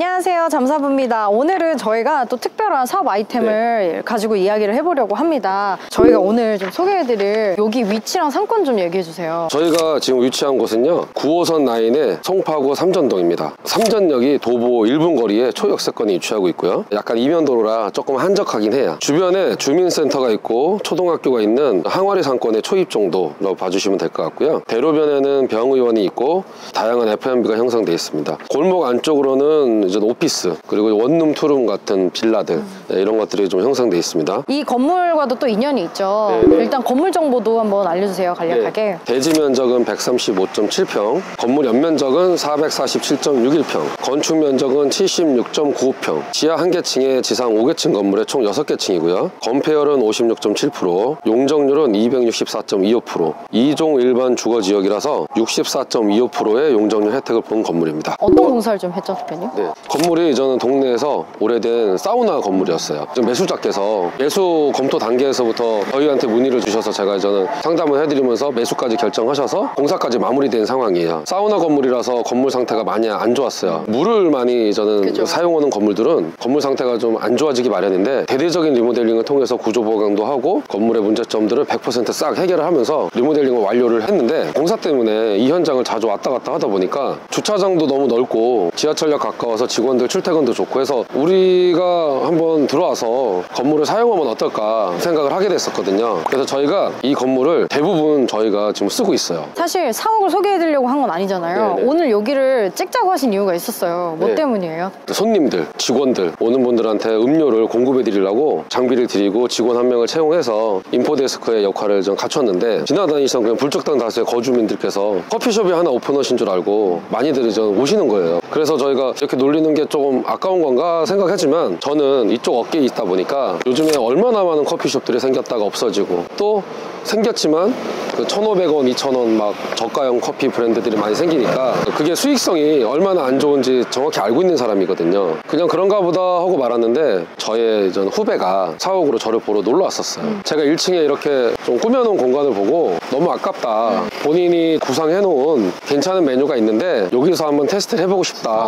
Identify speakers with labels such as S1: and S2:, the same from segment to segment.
S1: 안녕하세요, 잠사부입니다. 오늘은 저희가 또 특별한 사업 아이템을 가지고 이야기를 해보려고 합니다. 저희가 오늘 좀 소개해드릴 여기 위치랑 상권 좀 얘기해주세요.
S2: 저희가 지금 위치한 곳은요 9호선 라인의 송파구 삼전동입니다. 삼전역이 도보 1분 거리에 초역세권에 위치하고 있고요. 약간 이면도로라 조금 한적하긴 해요. 주변에 주민센터가 있고 초등학교가 있는 항아리 상권의 초입 정도라고 봐주시면 될 것 같고요. 대로변에는 병의원이 있고 다양한 F&B가 형성되어 있습니다. 골목 안쪽으로는 이제 오피스 그리고 원룸 투룸 같은 빌라들 이런 것들이 좀 형성되어 있습니다.
S1: 이 건물과도 또 인연이 있죠.
S2: 네네.
S1: 일단 건물 정보도 한번 알려주세요, 간략하게.
S2: 네. 대지 면적은 135.7평, 건물 연면적은 447.61평, 건축 면적은 76.95평, 지하 1개층에 지상 5개층 건물에 총 6개층이고요. 건폐율은 56.7%, 용적률은 264.25%, 2종 일반 주거지역이라서 64.25%의 용적률 혜택을 본 건물입니다.
S1: 어떤 공사를 좀 했죠, 대표님?
S2: 네. 건물이 저는 동네에서 오래된 사우나 건물이었어요. 좀 매수자께서 매수 검토 단계에서부터 저희한테 문의를 주셔서 제가 저는 상담을 해드리면서 매수까지 결정하셔서 공사까지 마무리된 상황이에요. 사우나 건물이라서 건물 상태가 많이 안 좋았어요. 물을 많이 저는
S1: 그쵸.
S2: 사용하는 건물들은 건물 상태가 좀 안 좋아지기 마련인데 대대적인 리모델링을 통해서 구조 보강도 하고 건물의 문제점들을 100% 싹 해결을 하면서 리모델링을 완료를 했는데 공사 때문에 이 현장을 자주 왔다 갔다 하다 보니까 주차장도 너무 넓고 지하철역 가까워서 직원들 출퇴근도 좋고 해서 우리가 한번 들어와서 건물을 사용하면 어떨까 생각을 하게 됐었거든요. 그래서 저희가 이 건물을 대부분 저희가 지금 쓰고 있어요.
S1: 사실 사옥을 소개해드리려고 한 건 아니잖아요.
S2: 네네.
S1: 오늘 여기를 찍자고 하신 이유가 있었어요. 뭐
S2: 네.
S1: 때문이에요?
S2: 손님들, 직원들 오는 분들한테 음료를 공급해 드리려고 장비를 드리고 직원 한 명을 채용해서 인포데스크의 역할을 좀 갖췄는데 지나다니시던 그냥 불적당 다수의 거주민들께서 커피숍이 하나 오픈하신 줄 알고 많이들 오시는 거예요. 그래서 저희가 이렇게 놀리는 게 조금 아까운 건가 생각하지만 저는 이쪽 업계에 있다 보니까 요즘에 얼마나 많은 커피숍들이 생겼다가 없어지고 또 생겼지만 그 1,500원, 2,000원 막 저가형 커피 브랜드들이 많이 생기니까 그게 수익성이 얼마나 안 좋은지 정확히 알고 있는 사람이거든요. 그냥 그런가 보다 하고 말았는데 저의 전 후배가 사옥으로 저를 보러 놀러 왔었어요. 제가 1층에 이렇게 좀 꾸며놓은 공간을 보고 너무 아깝다. 본인이 구상해놓은 괜찮은 메뉴가 있는데 여기서 한번 테스트를 해보고 싶다.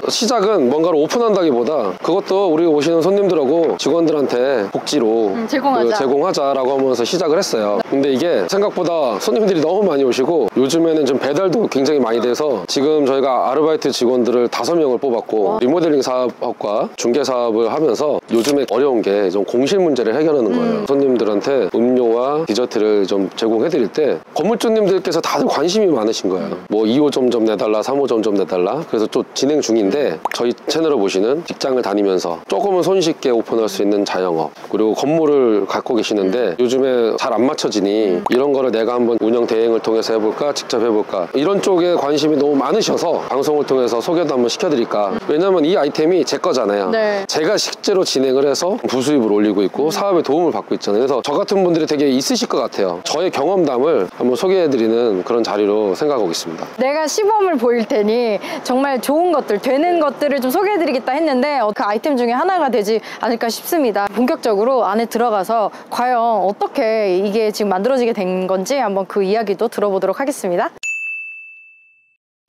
S2: 시작은 뭔가를 오픈한다기보다 그것도 우리 오시는 손님들하고 직원들한테 복지로 제공하자라고 하면서 시작을 했어요. 근데 이게 생각보다 손님들이 너무 많이 오시고 요즘에는 좀 배달도 굉장히 많이 돼서 지금 저희가 아르바이트 직원들을 5명을 뽑았고 리모델링 사업과 중개 사업을 하면서 요즘에 어려운 게 좀 공실 문제를 해결하는 거예요. 손님들한테 음료와 디저트를 좀 제공해 드릴 때 건물주님들께서 다들 관심이 많으신 거예요. 뭐 2호점 좀 내달라, 3호점 좀 내달라. 그래서 또 진행 중인데 저희 채널을 보시는 직장을 다니면서 조금은 손쉽게 오픈할 수 있는 자영업 그리고 건물을 갖고 계시는데 요즘에 잘 안 맞춰지니 이런 거를 내가 한번 운영 대행을 통해서 해볼까 직접 해볼까 이런 쪽에 관심이 너무 많으셔서 방송을 통해서 소개도 한번 시켜드릴까. 왜냐면 이 아이템이 제 거잖아요.
S1: 네.
S2: 제가 실제로 진행을 해서 부수입을 올리고 있고 사업에 도움을 받고 있잖아요. 그래서 저 같은 분들이 되게 있으실 것 같아요. 저의 경험담을 한번 소개해드리는 그런 자리로 생각하고 있습니다.
S1: 내가 시범을 보일 테니 정말 좋은 것들, 되는 것들을 좀 소개해드리겠다 했는데 그 아이템 중에 하나가 되지 않을까 싶습니다. 본격적으로 안에 들어가서 과연 어떻게 이게 지금 만들어지게 된 건지 한번 그 이야기도 들어보도록 하겠습니다.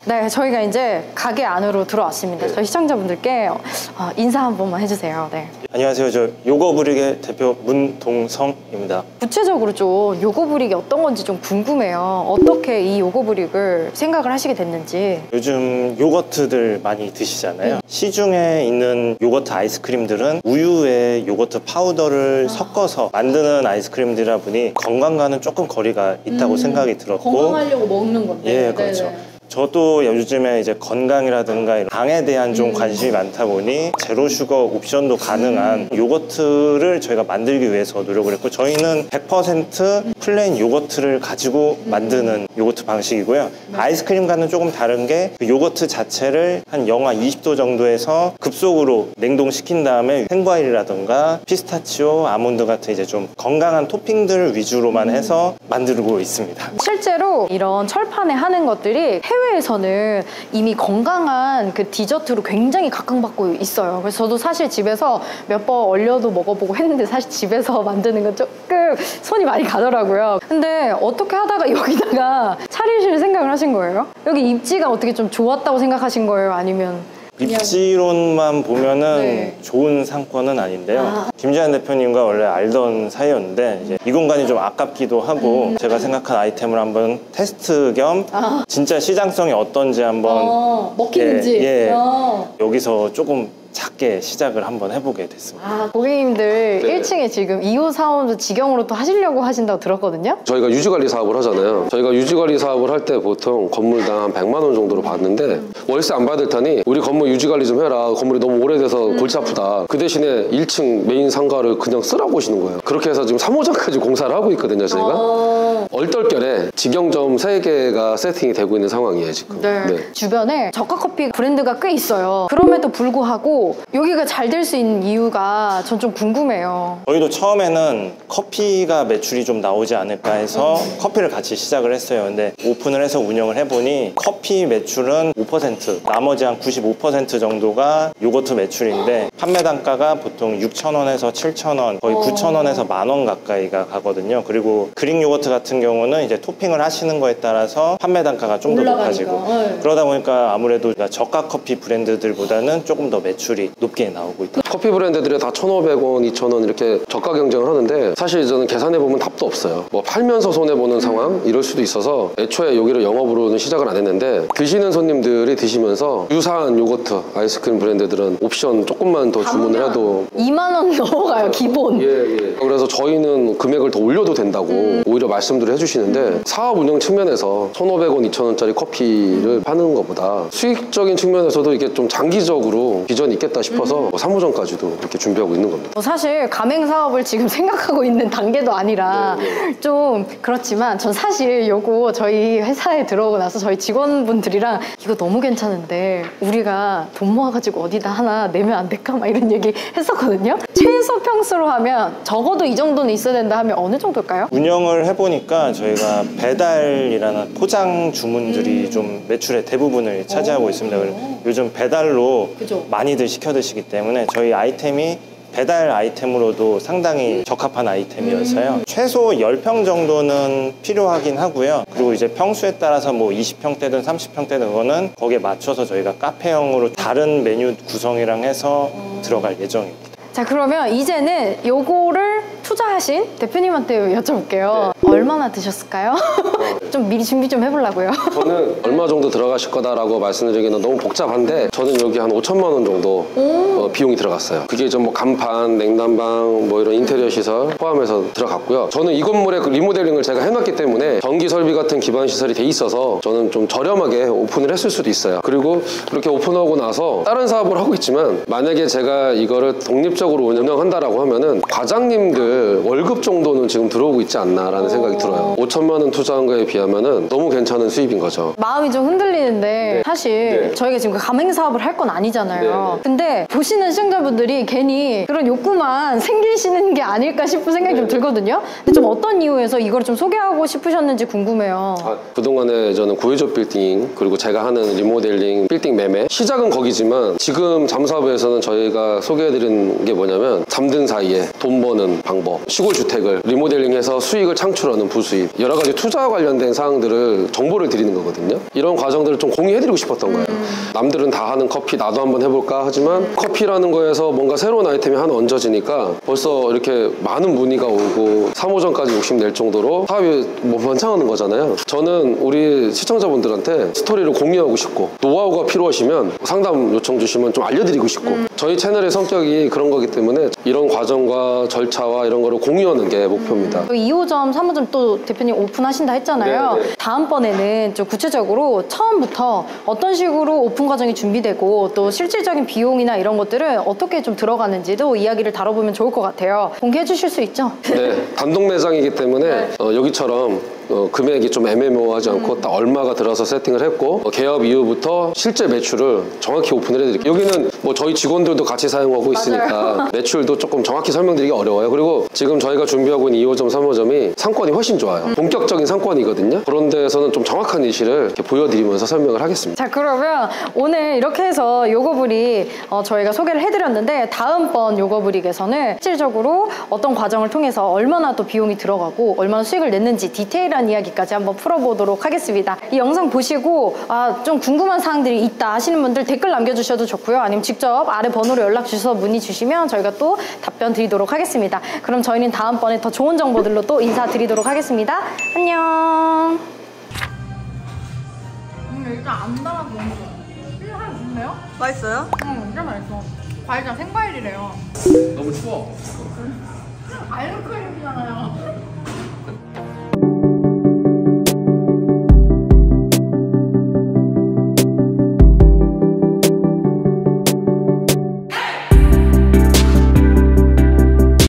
S1: 네, 저희가 이제 가게 안으로 들어왔습니다. 저희 시청자분들께 인사 한 번만 해주세요. 네.
S3: 안녕하세요. 저 요거브릭의 대표 문동성입니다.
S1: 구체적으로 좀 요거브릭이 어떤 건지 좀 궁금해요. 어떻게 이 요거브릭을 생각을 하시게 됐는지.
S3: 요즘 요거트들 많이 드시잖아요. 시중에 있는 요거트 아이스크림들은 우유에 요거트 파우더를 섞어서 만드는 아이스크림들이라 보니 건강과는 조금 거리가 있다고 생각이 들었고
S1: 건강하려고 먹는 건데.
S3: 예, 그렇죠.
S1: 네네.
S3: 저도 요즘에 이제 건강이라든가 당에 대한 좀 관심이 많다 보니 제로 슈거 옵션도 가능한 요거트를 저희가 만들기 위해서 노력을 했고 저희는 100% 플레인 요거트를 가지고 만드는 요거트 방식이고요. 아이스크림과는 조금 다른 게 그 요거트 자체를 한 영하 20도 정도에서 급속으로 냉동시킨 다음에 생과일이라든가 피스타치오, 아몬드 같은 이제 좀 건강한 토핑들 위주로만 해서 만들고 있습니다.
S1: 실제로 이런 철판에 하는 것들이 해외에서는 이미 건강한 그 디저트로 굉장히 각광받고 있어요. 그래서 저도 사실 집에서 몇 번 얼려도 먹어보고 했는데 사실 집에서 만드는 건 조금 손이 많이 가더라고요. 근데 어떻게 하다가 여기다가 차리실 생각을 하신 거예요? 여기 입지가 어떻게 좀 좋았다고 생각하신 거예요? 아니면?
S3: 입지론만 보면은
S1: 네.
S3: 좋은 상권은 아닌데요. 김재한 대표님과 원래 알던 사이였는데 이제 이 공간이 좀 아깝기도 하고 제가 생각한 아이템을 한번 테스트 겸 진짜 시장성이 어떤지 한번
S1: 먹히는지.
S3: 예, 여기서 조금 작게 시작을 한번 해보게 됐습니다.
S1: 고객님들
S2: 네.
S1: 1층에 지금 2호 사원도 직영으로 또 하시려고 하신다고 들었거든요.
S2: 저희가 유지관리 사업을 하잖아요. 저희가 유지관리 사업을 할 때 보통 건물당 한 100만 원 정도로 받는데 월세 안 받을 테니 우리 건물 유지관리 좀 해라. 건물이 너무 오래돼서 골치 아프다. 그 대신에 1층 메인 상가를 그냥 쓰라고 하시는 거예요. 그렇게 해서 지금 3호장까지 공사를 하고 있거든요, 저희가. 얼떨결에 직영점 3개가 세팅이 되고 있는 상황이에요, 지금.
S1: 네. 주변에 저가 커피 브랜드가 꽤 있어요. 그럼에도 불구하고 여기가 잘 될 수 있는 이유가 전 좀 궁금해요.
S3: 저희도 처음에는 커피가 매출이 좀 나오지 않을까 해서 커피를 같이 시작을 했어요. 근데 오픈을 해서 운영을 해보니 커피 매출은 5%, 나머지 한 95% 정도가 요거트 매출인데 판매 단가가 보통 6,000원에서 7,000원, 거의 9,000원에서 10,000원 가까이가 가거든요. 그리고 그릭 요거트 같은 경우는 이제 토핑을 하시는 거에 따라서 판매 단가가 좀 더 높아지고 그러다 보니까 아무래도 저가 커피 브랜드들보다는 조금 더 매출이 높게 나오고 있다.
S2: 커피 브랜드들이 다 1,500원, 2,000원 이렇게 저가 경쟁을 하는데 사실 저는 계산해보면 답도 없어요. 뭐 팔면서 손해보는 상황 이럴 수도 있어서 애초에 여기를 영업으로는 시작을 안 했는데 드시는 손님들이 드시면서 유사한 요거트, 아이스크림 브랜드들은 옵션 조금만 더 주문을 해도
S1: 2만 원 넘어가요, 기본.
S2: 그래서 저희는 금액을 더 올려도 된다고 오히려 말씀들을 해주시는데 사업 운영 측면에서 1,500원, 2,000원짜리 커피를 파는 것보다 수익적인 측면에서도 이게 좀 장기적으로 비전이 있겠다 싶어서 3호점까지도 이렇게 준비하고 있는 겁니다.
S1: 사실 가맹 사업을 지금 생각하고 있는 단계도 아니라 좀 그렇지만 전 사실 요거 저희 회사에 들어오고 나서 저희 직원분들이랑 이거 너무 괜찮은데 우리가 돈 모아가지고 어디다 하나 내면 안 될까? 막 이런 얘기 했었거든요. 최소 평수로 하면 적어도 이 정도는 있어야 된다 하면 어느 정도일까요?
S3: 운영을 해보니까 저희가 배달이라는 포장 주문들이 좀 매출의 대부분을 차지하고 있습니다. 그리고 요즘 배달로 많이들 시켜 드시기 때문에 저희 아이템이 배달 아이템으로도 상당히 적합한 아이템이어서요. 최소 10평 정도는 필요하긴 하고요. 그리고 이제 평수에 따라서 뭐 20평대든 30평대든 그거는 거기에 맞춰서 저희가 카페형으로 다른 메뉴 구성이랑 해서 들어갈 예정입니다.
S1: 자, 그러면 이제는 요거를 투자하신 대표님한테 여쭤볼게요. 얼마나 드셨을까요? 좀 미리 준비 좀 해보려고요.
S2: 저는 얼마 정도 들어가실 거다라고 말씀드리기는 너무 복잡한데 저는 여기 한 5천만 원 정도 비용이 들어갔어요. 그게 좀 뭐 간판, 냉난방, 뭐 이런 인테리어 시설 포함해서 들어갔고요. 저는 이 건물의 그 리모델링을 제가 해놨기 때문에 전기 설비 같은 기반 시설이 돼 있어서 저는 좀 저렴하게 오픈을 했을 수도 있어요. 그리고 이렇게 오픈하고 나서 다른 사업을 하고 있지만 만약에 제가 이거를 독립적으로 운영한다라고 하면은 과장님들 월급 정도는 지금 들어오고 있지 않나라는 생각이 들어요. 5천만 원 투자한 거에 비하면은 너무 괜찮은 수입인 거죠.
S1: 마음이 좀 흔들리는데 사실 저희가 지금 가맹 사업을 할 건 아니잖아요. 근데 보시는 시청자분들이 괜히 그런 욕구만 생기시는 게 아닐까 싶은 생각이 좀 들거든요. 근데 좀 어떤 이유에서 이걸 좀 소개하고 싶으셨는지 궁금해요.
S2: 그동안에 저는 구해조 빌딩 그리고 제가 하는 리모델링 빌딩 매매 시작은 거기지만 지금 잠사부에서는 저희가 소개해드리는 게 뭐냐면 잠든 사이에 돈 버는 방법, 시골 주택을 리모델링해서 수익을 창출하는 부수입, 여러 가지 투자와 관련된 사항들을 정보를 드리는 거거든요. 이런 과정들을 좀 공유해드리고 싶었던 거예요. 남들은 다 하는 커피 나도 한번 해볼까 하지만 커피라는 거에서 뭔가 새로운 아이템이 하나 얹어지니까 벌써 이렇게 많은 문의가 오고 3호점까지 욕심낼 정도로 사업이 뭐 번창하는 거잖아요. 저는 우리 시청자분들한테 스토리를 공유하고 싶고 노하우가 필요하시면 상담 요청 주시면 좀 알려드리고 싶고 저희 채널의 성격이 그런 거기 때문에 이런 과정과 절차와 이런 거를 공유하는 게 목표입니다.
S1: 2호점, 3호점 또 대표님 오픈하신다 했잖아요. 다음번에는 좀 구체적으로 처음부터 어떤 식으로 오픈 과정이 준비되고 또 실질적인 비용이나 이런 것들은 어떻게 좀 들어가는지도 이야기를 다뤄보면 좋을 것 같아요. 공개해 주실 수 있죠?
S2: 네, 단독 매장이기 때문에 여기처럼 금액이 좀 애매모호하지 않고 딱 얼마가 들어서 세팅을 했고 개업 이후부터 실제 매출을 정확히 오픈을 해드릴게요. 여기는 뭐 저희 직원들도 같이 사용하고 있으니까 매출도 조금 정확히 설명드리기 어려워요. 그리고 지금 저희가 준비하고 있는 2호점, 3호점이 상권이 훨씬 좋아요. 본격적인 상권이거든요. 그런 데에서는 좀 정확한 예시를 이렇게 보여드리면서 설명을 하겠습니다.
S1: 자, 그러면 오늘 이렇게 해서 요거브릭 저희가 소개를 해드렸는데 다음번 요거브릭에서는 실질적으로 어떤 과정을 통해서 얼마나 또 비용이 들어가고 얼마나 수익을 냈는지 디테일한 자세한 이야기까지 한번 풀어보도록 하겠습니다. 이 영상 보시고 좀 궁금한 사항들이 있다 하시는 분들 댓글 남겨주셔도 좋고요. 아니면 직접 아래 번호로 연락 주셔서 문의 주시면 저희가 또 답변 드리도록 하겠습니다. 그럼 저희는 다음번에 더 좋은 정보들로 또 인사드리도록 하겠습니다. 안녕.
S4: 일단 안 달아서 너무 좋아. 피자 하나 좋네요?
S5: 맛있어요?
S4: 응, 진짜 맛있어. 과일이랑 생과일이래요.
S2: 너무 추워.
S4: 아이스크림이잖아요.